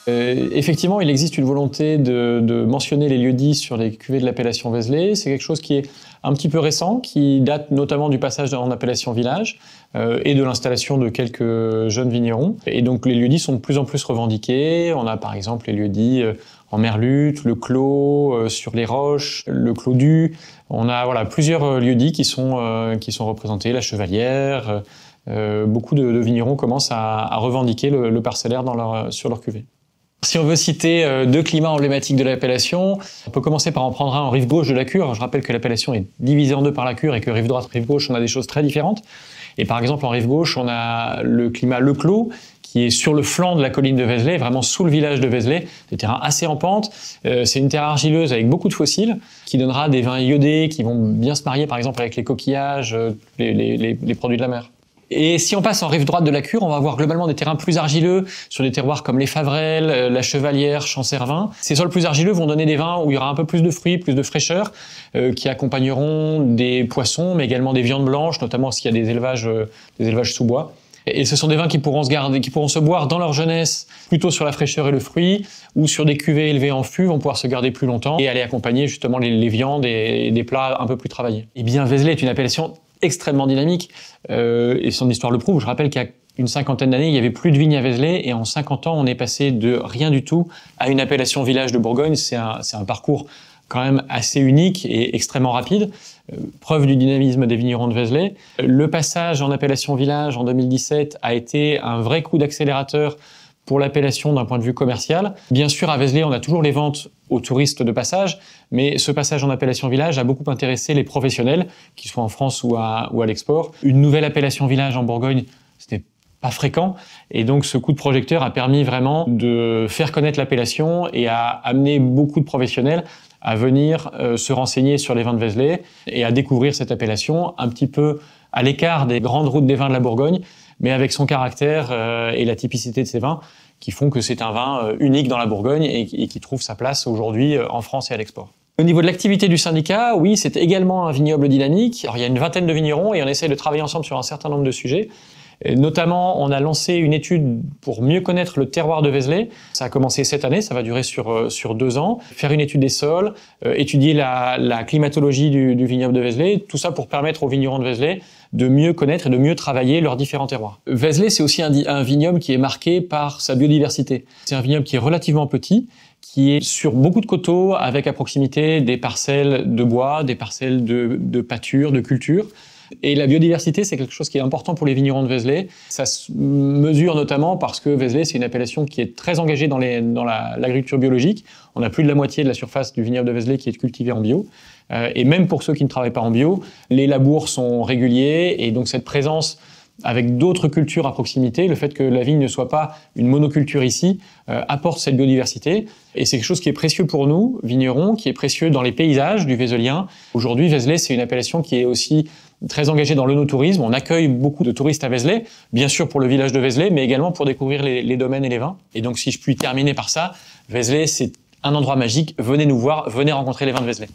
Effectivement, il existe une volonté de mentionner les lieux-dits sur les cuvées de l'appellation Vézelay. C'est quelque chose qui est un petit peu récent, qui date notamment du passage en appellation village et de l'installation de quelques jeunes vignerons. Et donc les lieux-dits sont de plus en plus revendiqués. On a par exemple les lieux-dits en Merlute, le Clos, sur les Roches, le Clos du. On a voilà, plusieurs lieux-dits qui sont représentés, la Chevalière. Beaucoup de vignerons commencent à revendiquer le parcellaire sur leur cuvée. Si on veut citer deux climats emblématiques de l'appellation, on peut commencer par en prendre un en rive gauche de la cure. Je rappelle que l'appellation est divisée en deux par la cure et que rive droite, rive gauche, on a des choses très différentes. Et par exemple, en rive gauche, on a le climat Le Clos, qui est sur le flanc de la colline de Vézelay, vraiment sous le village de Vézelay, des terrains assez en pente. C'est une terre argileuse avec beaucoup de fossiles, qui donnera des vins iodés qui vont bien se marier par exemple avec les coquillages, les produits de la mer. Et si on passe en rive droite de la cure, on va avoir globalement des terrains plus argileux, sur des terroirs comme les Favrelles, la Chevalière, Champ-Cervin. Ces sols plus argileux vont donner des vins où il y aura un peu plus de fruits, plus de fraîcheur, qui accompagneront des poissons, mais également des viandes blanches, notamment s'il y a des élevages sous bois. Et ce sont des vins qui pourront se boire dans leur jeunesse, plutôt sur la fraîcheur et le fruit, ou sur des cuvées élevées en fût, vont pouvoir se garder plus longtemps et aller accompagner justement les viandes et des plats un peu plus travaillés. Eh bien, Vézelay est une appellation extrêmement dynamique, et son histoire le prouve. Je rappelle qu'il y a une cinquantaine d'années, il n'y avait plus de vignes à Vézelay, et en 50 ans, on est passé de rien du tout à une appellation village de Bourgogne. C'est un parcours quand même assez unique et extrêmement rapide, preuve du dynamisme des vignerons de Vézelay. Le passage en appellation village en 2017 a été un vrai coup d'accélérateur pour l'appellation d'un point de vue commercial. Bien sûr, à Vézelay, on a toujours les ventes aux touristes de passage, mais ce passage en appellation village a beaucoup intéressé les professionnels, qu'ils soient en France ou à l'export. Une nouvelle appellation village en Bourgogne, c'était pas fréquent, et donc ce coup de projecteur a permis vraiment de faire connaître l'appellation et a amené beaucoup de professionnels à venir se renseigner sur les vins de Vézelay et à découvrir cette appellation un petit peu à l'écart des grandes routes des vins de la Bourgogne, mais avec son caractère et la typicité de ses vins qui font que c'est un vin unique dans la Bourgogne et qui trouve sa place aujourd'hui en France et à l'export. Au niveau de l'activité du syndicat, oui, c'est également un vignoble dynamique. Alors, il y a une vingtaine de vignerons et on essaie de travailler ensemble sur un certain nombre de sujets. Et notamment, on a lancé une étude pour mieux connaître le terroir de Vézelay. Ça a commencé cette année, ça va durer sur 2 ans. Faire une étude des sols, étudier la climatologie du vignoble de Vézelay, tout ça pour permettre aux vignerons de Vézelay de mieux connaître et de mieux travailler leurs différents terroirs. Vézelay, c'est aussi un vignoble qui est marqué par sa biodiversité. C'est un vignoble qui est relativement petit, qui est sur beaucoup de coteaux, avec à proximité des parcelles de bois, des parcelles de pâture, de culture. Et la biodiversité, c'est quelque chose qui est important pour les vignerons de Vézelay. Ça se mesure notamment parce que Vézelay, c'est une appellation qui est très engagée dans l'agriculture biologique. On a plus de la moitié de la surface du vignoble de Vézelay qui est cultivée en bio. Et même pour ceux qui ne travaillent pas en bio, les labours sont réguliers, et donc cette présence avec d'autres cultures à proximité, le fait que la vigne ne soit pas une monoculture ici, apporte cette biodiversité. Et c'est quelque chose qui est précieux pour nous, vignerons, qui est précieux dans les paysages du Vézelien. Aujourd'hui, Vézelay, c'est une appellation qui est aussi très engagée dans l'œnotourisme. On accueille beaucoup de touristes à Vézelay, bien sûr pour le village de Vézelay, mais également pour découvrir les domaines et les vins. Et donc, si je puis terminer par ça, Vézelay, c'est un endroit magique. Venez nous voir, venez rencontrer les vins de Vézelay.